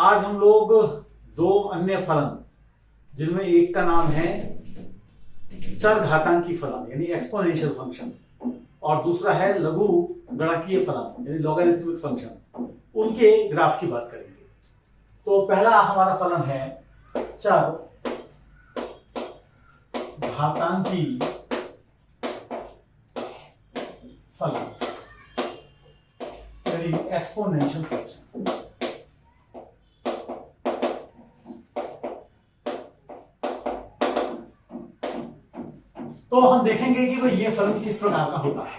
आज हम लोग दो अन्य फलन, जिनमें एक का नाम है चर घातांकी फलन यानी एक्सपोनेंशियल फंक्शन, और दूसरा है लघु गणकीय फलन यानी लॉगरिथमिक फंक्शन, उनके ग्राफ की बात करेंगे। तो पहला हमारा फलन है चर घातांकी फलन यानी एक्सपोनेंशियल फंक्शन। तो हम देखेंगे कि भाई ये फलन किस प्रकार का होता है।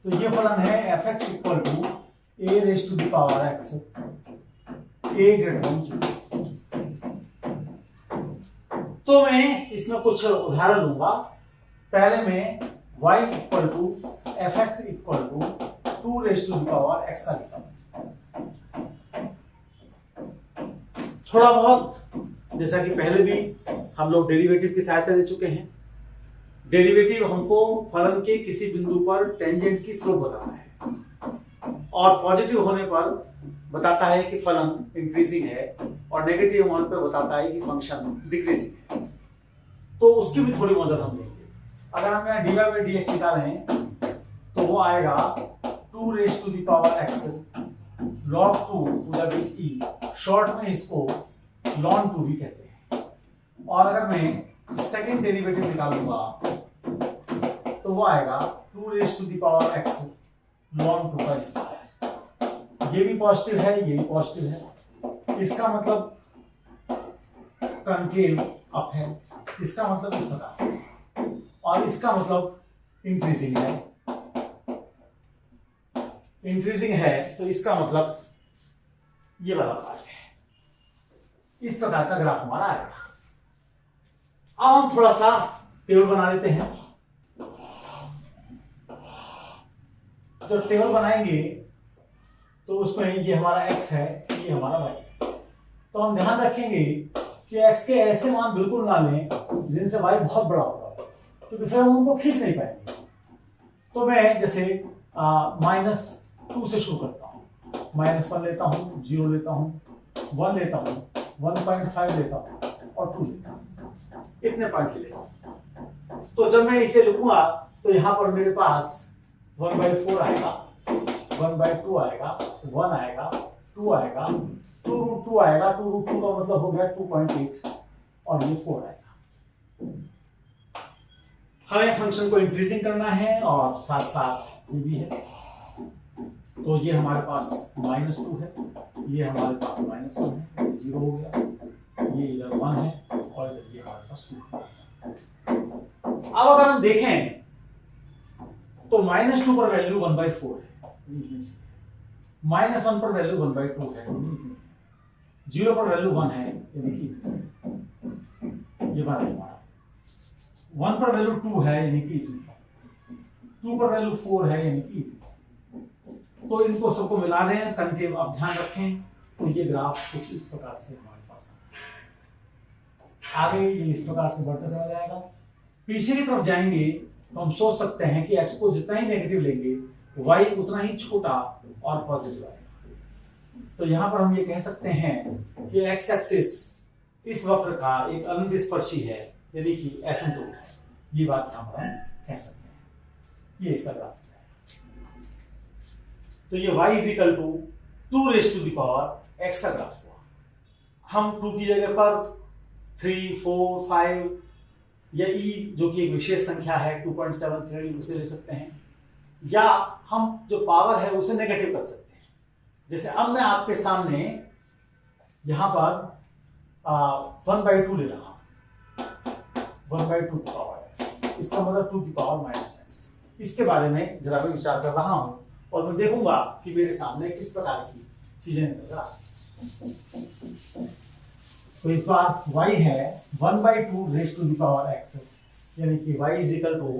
तो ये फलन है f x equal to a raise to the power x a greater than q. तो मैं इसमें कुछ उदाहरण लूंगा। पहले मैं y equal to f x equal to 2 raise to the power x का लिखता हूं। थोड़ा बहुत जैसा कि पहले भी हम लोग डेरिवेटिव की सहायता दे चुके हैं। डेरिवेटिव हमको फलन के किसी बिंदु पर टेंजेंट की स्लोप बताता है, और पॉजिटिव होने पर बताता है कि फलन इंक्रीजिंग है, और नेगेटिव होने पर बताता है कि फंक्शन डिक्रीजिंग है। तो उसकी भी थोड़ी मदद हम लेंगे। अगर हम यहाँ dy बाई डी एक्स निकालें तो वो आएगा 2 raise to the power x log 2 to the base e, short में इसको ln 2 भी कहते हैं। और अगर मैं सेकेंड डेरिवेटिव निकालूंगा तो वो आएगा 2 raise to the power x ln 2 का स्क्वायर। ये भी पॉजिटिव है, ये भी पॉजिटिव है। इसका मतलब कनकेव अप है, इसका मतलब इस प्रकार है, और इसका मतलब इंक्रीजिंग है। इंक्रीजिंग है तो इसका मतलब ये वाला पार्ट है। इस प्रकार का ग्राफ हमारा आएगा। अब हम थोड़ा सा टेबल बना लेते हैं। तो टेबल बनाएंगे तो उसमें ये हमारा x है, ये हमारा y। तो हम ध्यान रखेंगे कि x के ऐसे मान बिल्कुल ना लें जिनसे y बहुत बड़ा होगा, क्योंकि फिर हम उनको खींच नहीं पाएंगे। तो मैं जैसे -2 से शुरू करता हूँ, -1 लेता हूँ, 0 लेता हूँ, 1 लेता हूँ, 1.5 लेता हूँ और 2 लेता हूँ। इतने पॉइंट लेता हूँ। तो जब मैं इसे लिखूंगा तो यहाँ पर मेरे पास 1/4 आएगा, 1/2 आएगा, 1 आएगा, 2 आएगा, 2√2 आएगा। 2√2 का मतलब हो गया 2.8, और ये 4 आएगा। हमें फंक्शन को इंक्रीजिंग करना है और साथ साथ ये भी है। तो ये हमारे पास -2 है, ये हमारे पास -1 है, ये 0 हो गया, ये इधर 1 है, और इधर ये हमारे पास 2 है। अब अगर हम देखें तो -2 पर वैल्यू 1/4 है, -1 पर वैल्यू 1/2 है, 0 पर वैल्यू 1 है, यानी कि इतनी, ये 1 है हमारा। 1 पर वैल्यू 2 है, यानी कि इतनी, 2 पर वैल्यू 4 है, यानी कि इतनी। तो इनको सबको मिला दें कनकेव। अब ध्यान रखें तो ये ग्राफ कुछ इस प्रकार से हमारे पास आगे ये इस प्रकार से बढ़ता चला जाएगा। पीछे की तरफ जाएंगे तो हम सोच सकते हैं कि x को जितना ही नेगेटिव लेंगे y उतना ही छोटा और पॉजिटिव आएगा। तो यहां पर हम ये कह सकते हैं कि x एक्सिस इस वक्र का एक अनंत स्पर्शी है, यानी कि एसिम्प्टोट है। ये बात यहां पर हम कह सकते हैं। ये इसका ग्राफ है। तो ये y is equal to 2 raise to the power x का ग्राफ हुआ। हम 2 की जगह पर 3, 4, 5 या e जो कि एक विशेष संख्या है 2.73 उसे ले सकते हैं, या हम जो पावर है उसे नेगेटिव कर सकते हैं। जैसे अब मैं आपके सामने यहां पर 1/2 ले रहा हूं, 1/2 की पावर x, इसका मतलब 2 की पावर -x। इसके बारे में जरा मैं विचार कर रहा हूं और मैं देखूंगा कि मेरे सामने किस प्रकार की चीजें निकल रहा है। तो इस बार y है 1/2 raise to the power x, यानी कि y इज इक्वल टू,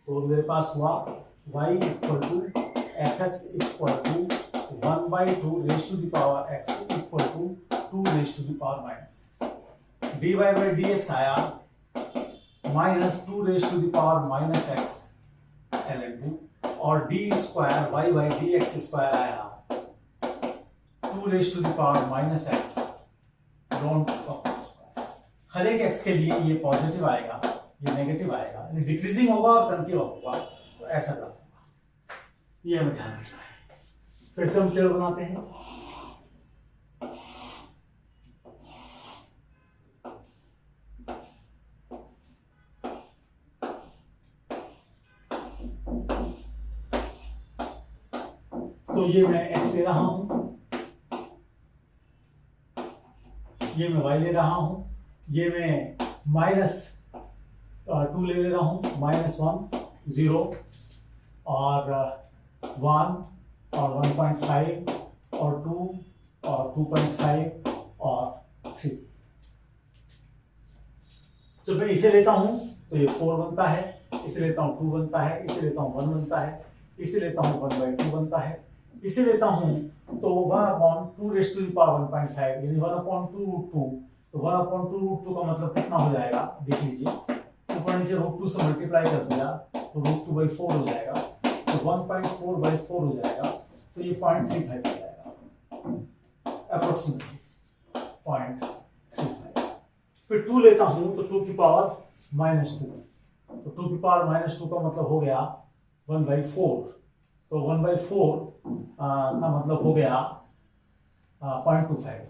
तो मेरे पास हुआ y equal to f x equal to 1/2 raise to the power x equal to 2 raise to the power -x। dy by d x आया -2 raise to the power -x ln2, और d square y by d x square आया 2 raise to the power minus x लॉन two का whole square. हर एक एक्स के लिए ये पॉजिटिव आएगा, ये नेगेटिव आएगा, यानी डिक्रीजिंग होगा और कंटिन्यू होगा, तो ऐसा ग्राफ होगा। ये हमें ध्यान रखना है। फिर से हम टेबल बनाते हैं। तो ये मैं x ले रहा हूं, ये मैं y ले रहा हूं, ये मैं -2 ले रहा हूं, -1 0 और 1 और 1.5 और 2 और 2.5 और 3। जब मैं इसे लेता हूं तो ये 4 बनता है, इसे लेता हूं 2 बनता है, इसे लेता हूं 1 बनता है, इसे लेता हूं 1/2 बनता है, इसे लेता हूं तो 1/2 रेज़ टू द पावर 1.5 यानी 1/2√2। तो 1/2√2 का मतलब कितना हो जाएगा देख लीजिए, ऊपर नीचे √2 से मल्टीप्लाई कर दिया तो √2/4 हो जाएगा, तो 1.4/4 हो जाएगा, तो ये 0.35 हो जाएगा अप्रोक्सीमेटली 0.35। फिर 2 लेता हूं तो 2 की पावर -2, तो 2 की पावर -2 का मतलब हो गया 1/4, तो 1/4 का मतलब हो गया 0.25।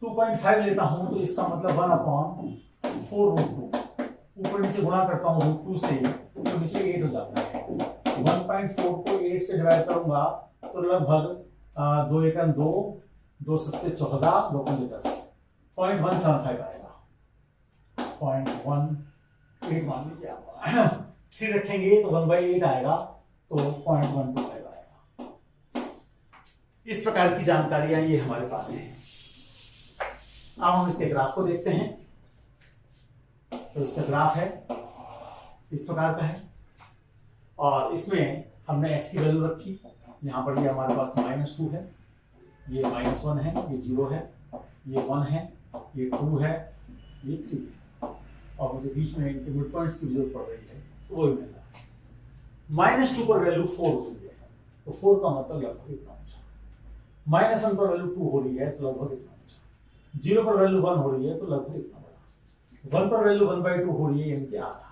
2.5 लेता हूं तो इसका मतलब 1/4√2, ऊपर नीचे गुणा करता हूं √2 से तो नीचे 8 हो जाता है। 1.4 को 8 से डिवाइड करूंगा तो लगभग 2 एकम 2, 2 सत्ते 14, 2 पंजे 10, 0.175 आएगा, 0.18 मान लीजिए आप। 3 रखेंगे तो 1/8 आएगा, तो 0.125 आएगा। इस प्रकार की जानकारियां ये हमारे पास है। अब हम इसके ग्राफ को देखते हैं। तो इसका ग्राफ है इस प्रकार का है, और इसमें हमने x की वैल्यू रखी, यहाँ पर ये हमारे पास -2 है, ये -1 है, ये 0 है, ये 1 है, ये 2 है, ये 3 है, और मुझे बीच में इनके मिड पॉइंट्स की जरूरत पड़ रही है, तो वो भी मिल रहा है। -2 पर वैल्यू 4 हो रही है, तो 4 का मतलब लगभग इतना ऊंचा। -1 पर वैल्यू 2 हो रही है तो लगभग इतना ऊंचा। 0 पर वैल्यू 1 हो रही है तो लगभग इतना बड़ा। 1 पर वैल्यू 1/2 हो रही है यानी कि आधा,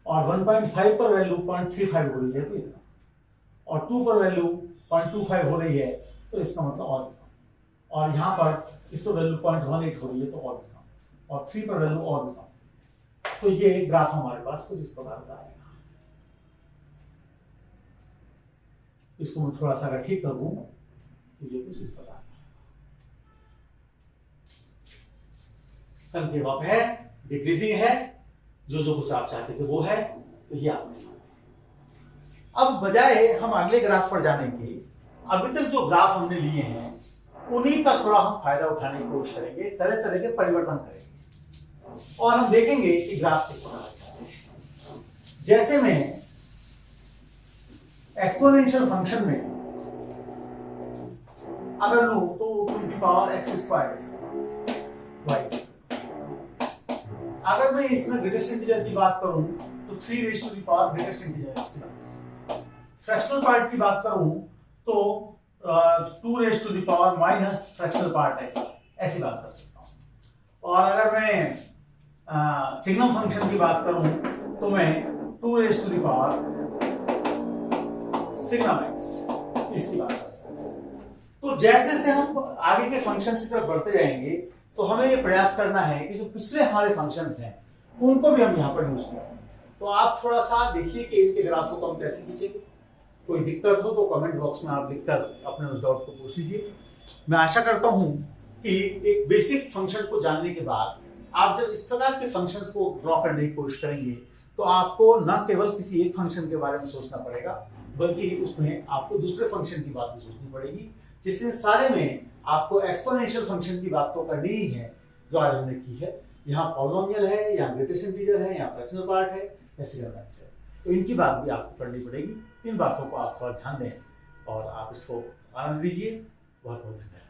और 1.5 पर वैल्यू 0.35 हो रही है तो इतना, और 2 पर वैल्यू 0.25 हो रही है तो इसका मतलब और भी कम, और यहाँ पर इस तो वैल्यू 0.18 हो रही है तो और भी कम, और 3 पर वैल्यू और भी कम। तो ये ग्राफ हमारे पास कुछ इस प्रकार का आएगा। इसको मैं थोड़ा सा अगर ठीक कर दूं तो ये कुछ इस प्रकार कंकेव अप है, डिक्रीजिंग है, जो कुछ आप चाहते थे वो है, तो ये आपके सामने। अब बजाय हम अगले ग्राफ पर जाने के, अभी तक जो ग्राफ हमने लिए हैं उन्हीं का थोड़ा हम फायदा उठाने की कोशिश करेंगे, तरह तरह के परिवर्तन करेंगे, और हम देखेंगे कि ग्राफ किस प्रकार का है। जैसे मैं एक्सपोनेंशियल फंक्शन में अगर लूं तो 2 की पावर x², y। अगर मैं इसमें ग्रेटेस्ट इंटीजर की बात करूं तो 3 raise to the power greatest integer x की बात कर सकता हूं। फ्रैक्शनल पार्ट की बात करूं तो 2 raise to the power minus fractional part x, ऐसी बात कर सकता हूं। और अगर मैं सिग्नम फंक्शन की बात करूं तो मैं 2 raise to the power signum x, इसकी बात कर सकता हूं। तो जैसे जैसे हम आगे के फंक्शंस की तरफ बढ़ते जाएंगे तो हमें ये प्रयास करना है कि जो पिछले हमारे फंक्शंस हैं उनको भी हम यहाँ पर यूज करें। तो आप थोड़ा सा देखिए कि इनके ग्राफों को हम कैसे खींचेंगे। कोई दिक्कत हो तो कमेंट बॉक्स में आप लिखकर अपने उस डाउट को पूछ लीजिए। मैं आशा करता हूँ कि एक बेसिक फंक्शन को जानने के बाद आप जब इस प्रकार के फंक्शंस को ड्रॉ करने की कोशिश करेंगे तो आपको न केवल किसी एक फंक्शन के बारे में सोचना पड़ेगा, बल्कि उसमें आपको दूसरे फंक्शन की बात भी सोचनी पड़ेगी, जिससे सारे में आपको एक्सपोनेंशियल फंक्शन की बात तो करनी ही है जो आज हमने की है। यहाँ पॉलिनोमियल है, यहाँ ग्रेटेस्ट इंटीजर है, यहाँ फ्रैक्शनल पार्ट है, या सिग्नम एक्स है, तो इनकी बात भी आपको करनी पड़ेगी। इन बातों को आप थोड़ा ध्यान दें और आप इसको आनंद लीजिए। बहुत बहुत धन्यवाद।